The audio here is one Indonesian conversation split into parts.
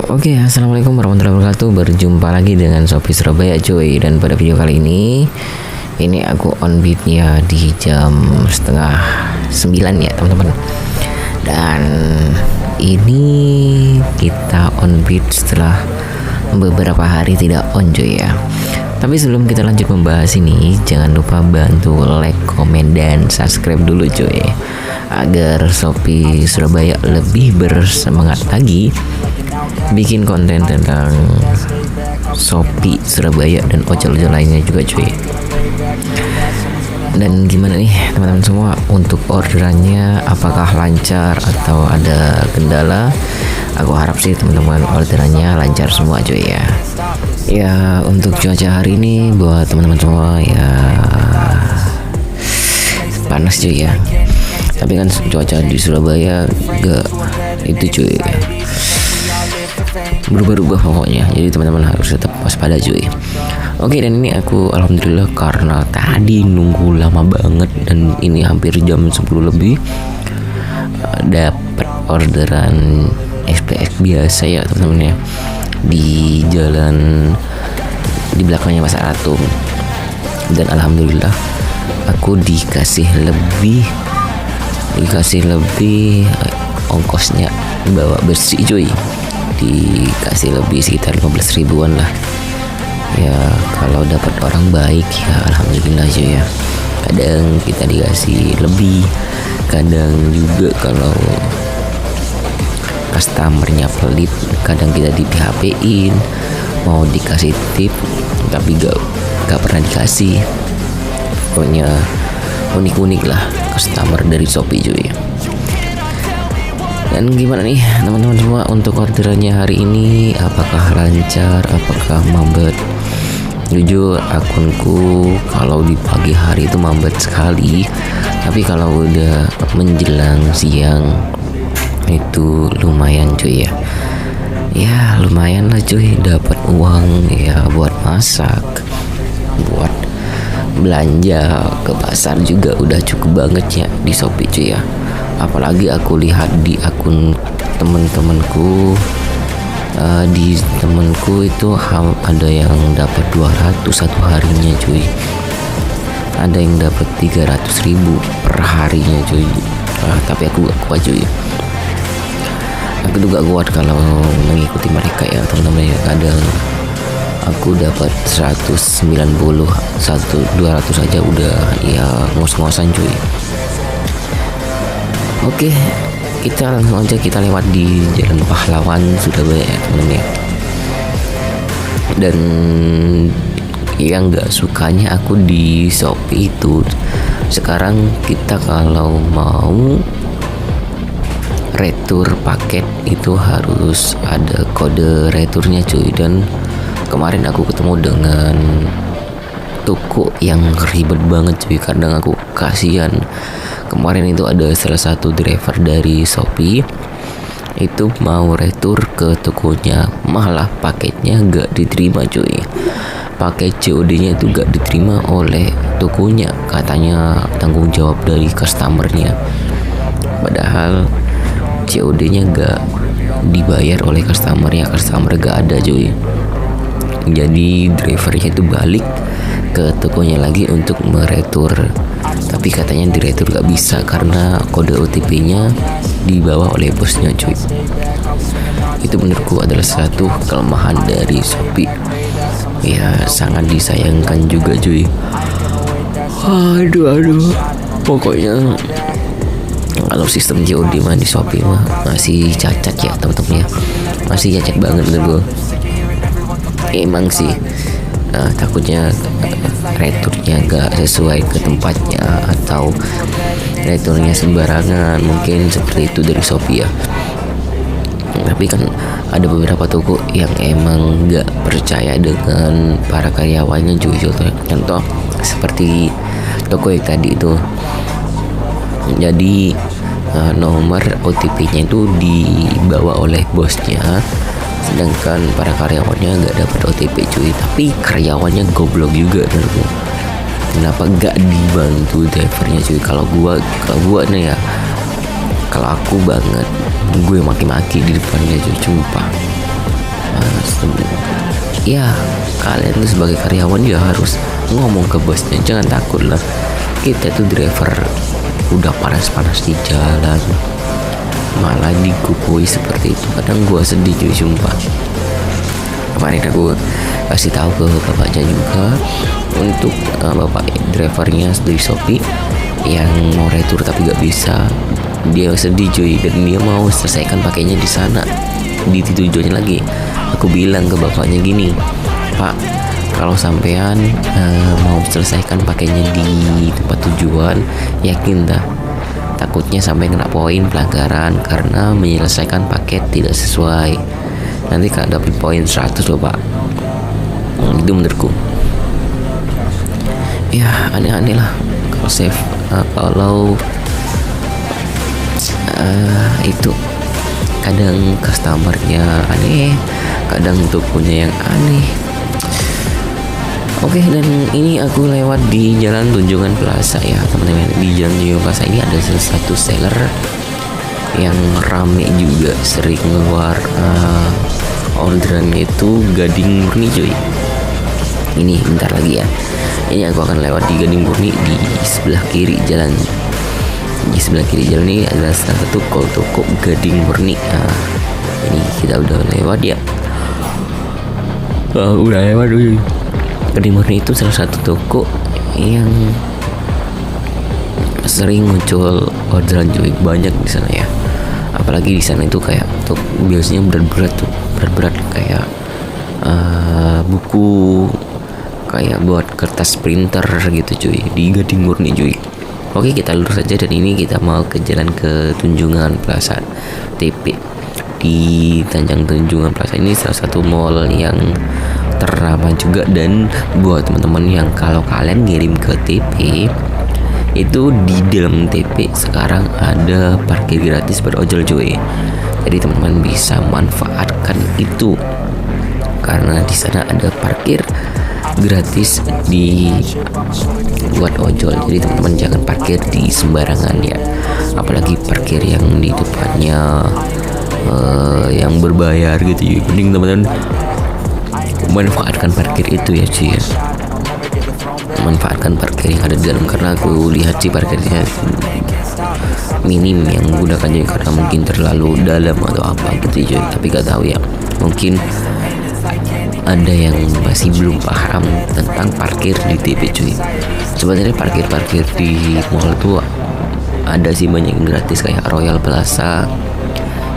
Oke, assalamualaikum warahmatullahi wabarakatuh. Berjumpa lagi dengan Shopee Surabaya cuy. Dan pada video kali ini aku on beatnya di jam setengah 9 ya teman-teman. Dan ini kita on beat setelah beberapa hari tidak on cuy ya. Tapi sebelum kita lanjut membahas ini, jangan lupa bantu like, komen, dan subscribe dulu cuy, agar Shopee Surabaya lebih bersemangat lagi bikin konten tentang Shopee Surabaya dan ojol-ojol lainnya juga cuy. Dan gimana nih teman-teman semua untuk orderannya, apakah lancar atau ada kendala? Aku harap sih teman-teman orderannya lancar semua cuy ya. Ya untuk cuaca hari ini buat teman-teman semua ya panas cuy ya. Tapi kan cuaca di Surabaya gak itu cuy, berubah-ubah pokoknya. Jadi teman-teman harus tetap waspada cuy. Oke, dan ini aku alhamdulillah karena tadi nunggu lama banget dan ini hampir jam 10 lebih dapat orderan SPX biasa ya teman-teman ya, di jalan di belakangnya Pasar Atom. Dan alhamdulillah aku dikasih lebih ongkosnya bawa bersih cuy, dikasih lebih sekitar 15 ribuan lah ya. Kalau dapat orang baik ya alhamdulillah cuy ya. Kadang kita dikasih lebih, kadang juga kalau customernya pelit, kadang kita di PHP-in, mau dikasih tip tapi gak pernah dikasih. Pokoknya unik-unik lah customer dari Shopee cuy. Dan gimana nih teman-teman semua untuk orderannya hari ini, apakah lancar, apakah mampet? Jujur akunku kalau di pagi hari itu mampet sekali, tapi kalau udah menjelang siang itu lumayan cuy ya. Ya lumayan lah cuy, dapat uang ya buat masak, buat belanja ke pasar juga udah cukup banget ya di Shopee cuy ya. Apalagi aku lihat di akun temen-temenku, di temenku itu ada yang dapat 200 satu harinya cuy, ada yang dapat 300 ribu per harinya cuy. Tapi aku gak kuat cuy, aku juga kuat kalau mengikuti mereka ya teman-teman ya. Kadang aku dapat 190, 200 aja udah ya ngos-ngosan cuy. Oke, kita langsung aja kita lewat di Jalan Pahlawan Surabaya ya teman-teman ya. Dan yang gak sukanya aku di Shopee itu, sekarang kita kalau mau retur paket itu harus ada kode returnya cuy. Dan kemarin aku ketemu dengan toko yang ribet banget cuy. Kadang aku kasihan. Kemarin itu ada salah satu driver dari Shopee itu mau retur ke tokonya, malah paketnya gak diterima cuy. Paket COD-nya itu gak diterima oleh tokonya, katanya tanggung jawab dari customernya. Padahal COD-nya gak dibayar oleh customer gak ada cuy. Jadi drivernya itu balik ke tokonya lagi untuk meretur, tapi katanya diretur gak bisa karena kode OTP-nya dibawa oleh bosnya cuy. Itu menurutku adalah satu kelemahan dari Shopee ya, sangat disayangkan juga cuy. Aduh pokoknya kalau sistem COD mah di Shopee mah masih cacat ya teman-teman ya, masih cacat banget menurut gue. Emang sih takutnya returnya gak sesuai ke tempatnya atau returnya sembarangan, mungkin seperti itu dari Shopee ya. Tapi kan ada beberapa toko yang emang gak percaya dengan para karyawannya cuy. Contoh seperti toko yang tadi itu, jadi nomor OTP-nya itu dibawa oleh bosnya, sedangkan para karyawannya nggak dapat OTP cuy. Tapi karyawannya goblok juga menurutku. Kenapa nggak dibantu drivernya cuy? Kalau gua nih ya, kalau aku banget gue maki-maki di depannya cuy, sumpah. ya kalian tuh sebagai karyawan ya harus ngomong ke bosnya, jangan takut lah. Kita tuh driver udah panas-panas di jalan malah digugui seperti itu, kadang gue sedih cuy sumpah. Kemarin aku kasih tahu ke bapaknya juga untuk bapak drivernya dari Shopee yang mau retur tapi gak bisa. Dia sedih cuy dan dia mau selesaikan pakainya di sana di tujuannya lagi. Aku bilang ke bapaknya gini, Pak, kalau sampean mau selesaikan pakainya di tempat tujuan, yakin dah takutnya sampai kena poin pelanggaran karena menyelesaikan paket tidak sesuai. Nanti kak dapat poin 100 loh pak. Itu menurutku ya aneh-aneh lah kalau save kalau itu kadang customernya aneh, kadang tokonya yang aneh. Oke, dan ini aku lewat di Jalan Tunjungan Plaza ya teman-teman. Di Jalan Tunjungan Plaza ini ada salah satu seller yang rame juga, sering keluar orderannya itu Gading Murni cuy. Ini bentar lagi ya. Ini aku akan lewat di Gading Murni di sebelah kiri jalan. Di sebelah kiri jalan ini adalah salah satu toko Gading Murni. Nah, ini kita udah lewat ya. Udah lewat dulu. Gading Murni itu salah satu toko yang sering muncul orderan cuy, banyak di sana ya. Apalagi di sana itu kayak tuh biasanya berat-berat kayak buku, kayak buat kertas printer gitu cuy di Gading Murni cuy. Oke, kita lurus saja dan ini kita mau ke jalan ke Tunjungan Plaza TP. Di Tanjung Tunjungan Plaza ini salah satu mall yang ternama juga, dan buat teman-teman yang kalau kalian ngirim ke TP itu di dalam TP sekarang ada parkir gratis berojol cuy. Jadi teman-teman bisa manfaatkan itu karena di sana ada parkir gratis di buat ojol. Jadi teman-teman jangan parkir di sembarangan ya, apalagi parkir yang di depannya yang berbayar gitu ya. Mending teman-teman manfaatkan parkir itu ya cuy ya. Manfaatkan parkir yang ada di dalam, karena aku lihat sih parkirnya minim yang menggunakannya karena mungkin terlalu dalam atau apa gitu cuy. Tapi gak tahu ya, mungkin ada yang masih belum paham tentang parkir di TP cuy. Sebenarnya parkir di mall tuh ada sih banyak yang gratis, kayak Royal Plaza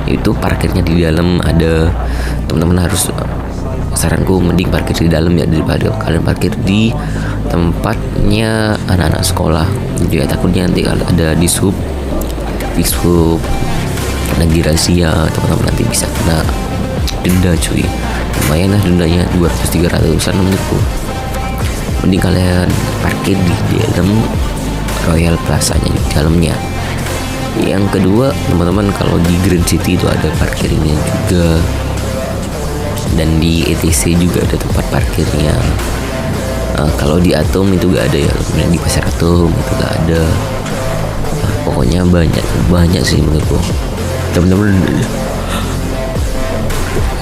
itu parkirnya di dalam ada. Teman-teman harus, saranku mending parkir di dalam ya daripada kalian parkir di tempatnya anak-anak sekolah. Jadi takutnya nanti kalau ada di sub dan di razia, teman-teman nanti bisa kena denda cuy. Lumayan lah dendanya 200-300an menurutku. Mending kalian parkir di dalam Royal Plaza nya di dalamnya. Yang kedua teman-teman, kalau di Grand City itu ada parkirnya juga, dan di ETC juga ada tempat parkirnya. Kalau di Atom itu gak ada ya, kemudian di Pasar Atom itu gak ada. Pokoknya banyak sih menurutku. Teman-teman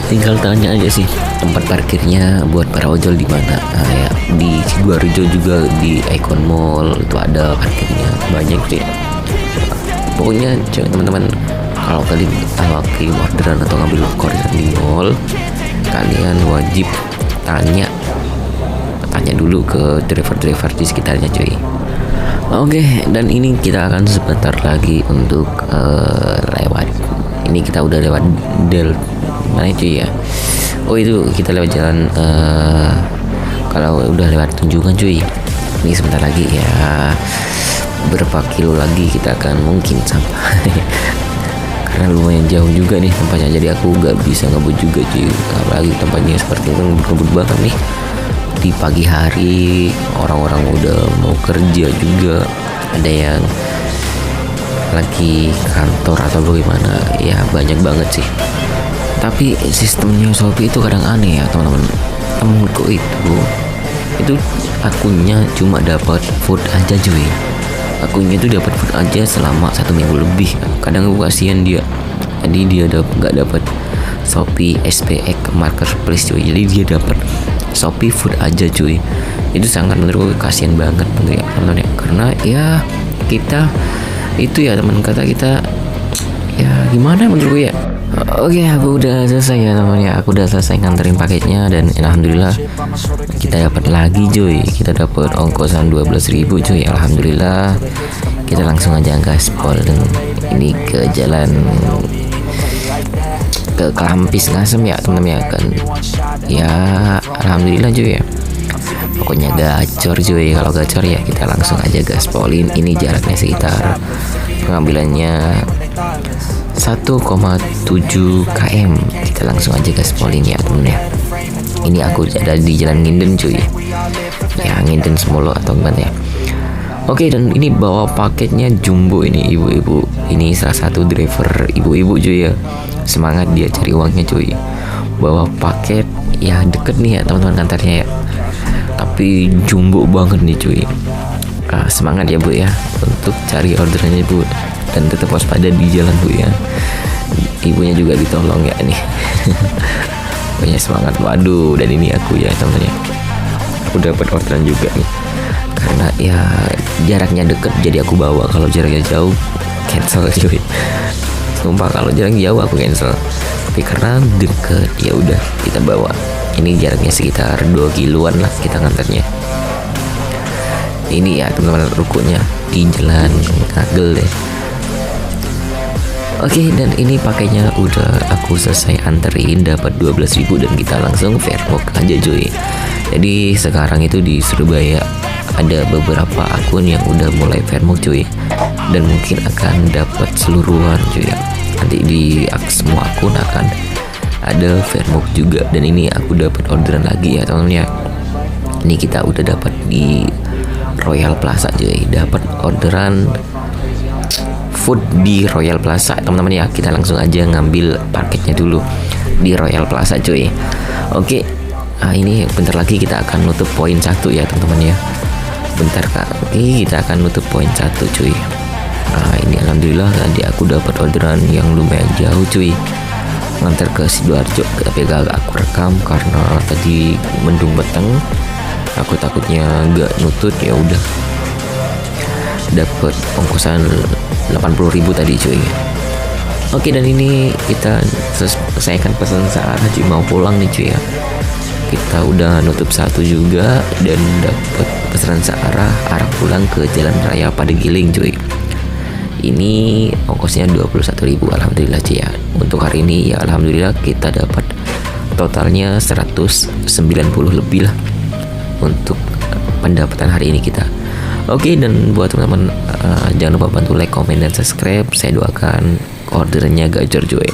tinggal tanya aja sih tempat parkirnya buat para ojol di mana. Ya di Sidoarjo juga di Icon Mall itu ada parkirnya banyak sih. Pokoknya teman-teman kalau kalian kirim orderan atau ngambil orderan di mall, kalian wajib tanya dulu ke driver di sekitarnya cuy. Oke, dan ini kita akan sebentar lagi untuk lewat. Ini kita udah lewat mana cuy ya? Oh itu kita lewat jalan kalau udah lewat Tunjungan cuy. Ini sebentar lagi ya, berapa kilo lagi kita akan mungkin sampai. Karena lumayan jauh juga nih tempatnya, jadi aku gak bisa ngebut juga cuy. Apalagi tempatnya seperti itu ngebut banget nih di pagi hari, orang-orang udah mau kerja juga, ada yang lagi kantor atau bagaimana ya, banyak banget sih. Tapi sistemnya Shopee itu kadang aneh ya teman-teman. Temenku itu akunnya cuma dapat food aja cuy. Akunnya itu dapat food aja selama 1 minggu lebih. Kadang aku kasihan dia, jadi dia nggak dapat Shopee SPX Marketplace cuy. Jadi dia dapat Shopee Food aja cuy. Itu sangat menurut gue kasihan banget teman-teman ya. Karena ya kita itu ya teman kata kita ya gimana menurut gue ya. Oke, aku udah selesai ya teman ya. Aku udah selesai nganterin paketnya dan alhamdulillah kita dapat lagi cuy. Kita dapat ongkosan 12.000 cuy. Alhamdulillah. Kita langsung aja gaspol dan ini ke jalan ke Kelampis Ngasem ya teman-teman ya kan. Ya alhamdulillah cuy ya. Pokoknya gacor cuy. Kalau gacor ya kita langsung aja gaspolin. Ini jaraknya sekitar pengambilannya 1,7 km. Kita langsung aja gaspolin ya temen ya. Ini aku ada di Jalan Nginden cuy. Ya Nginden Semolo atau gimana ya. Oke, dan ini bawa paketnya jumbo ini ibu-ibu. Ini salah satu driver ibu-ibu cuy ya. Semangat dia cari uangnya cuy. Bawa paket ya deket nih ya teman-teman kantornya ya. Tapi jumbo banget nih cuy. Semangat ya bu ya untuk cari orderannya bu. Dan tetap waspada di jalan bu ya. Ibunya juga ditolong ya nih. Pokoknya semangat. Waduh, dan ini aku ya teman-teman ya. Aku dapat orderan juga nih. Karena ya jaraknya deket jadi aku bawa. Kalau jaraknya jauh cancel cuy. Sumpah kalau jaraknya jauh aku cancel. Tapi karena deket ya udah kita bawa. Ini jaraknya sekitar 2 kiloan lah kita nganternya. Ini ya teman-teman rukonya di Jalan Kagel deh. Oke, dan ini pakainya udah aku selesai anterin, dapat 12.000 dan kita langsung verbox aja cuy. Jadi sekarang itu di Surabaya ada beberapa akun yang udah mulai verbox cuy. Dan mungkin akan dapat seluruhan cuy ya. Nanti di semua akun akan ada verbox juga. Dan ini aku dapat orderan lagi ya teman-teman ya. Ini kita udah dapat di Royal Plaza cuy. Dapat orderan food di Royal Plaza teman-teman ya. Kita langsung aja ngambil paketnya dulu di Royal Plaza cuy. Oke, ini bentar lagi kita akan nutup poin 1 ya teman-teman ya. Bentar kak. Oke, kita akan nutup poin 1 cuy. Ini alhamdulillah tadi aku dapat orderan yang lumayan jauh cuy. Nganter ke Sidoarjo, tapi gak aku rekam karena tadi mendung peteng. Aku takutnya gak nutut ya udah. Dapat ongkosan 80.000 tadi cuy. Oke, dan ini kita selesaikan pesan Sarah cuy, mau pulang nih cuy ya. Kita udah nutup 1 juga dan dapat pesanan Sarah arah pulang ke Jalan Raya Padegiling cuy. Ini ongkosnya 21.000 alhamdulillah cuy ya. Untuk hari ini ya alhamdulillah kita dapat totalnya 190 lebih lah untuk pendapatan hari ini kita. Oke, dan buat teman-teman jangan lupa bantu like, comment, dan subscribe. Saya doakan ordernya gacor cuy.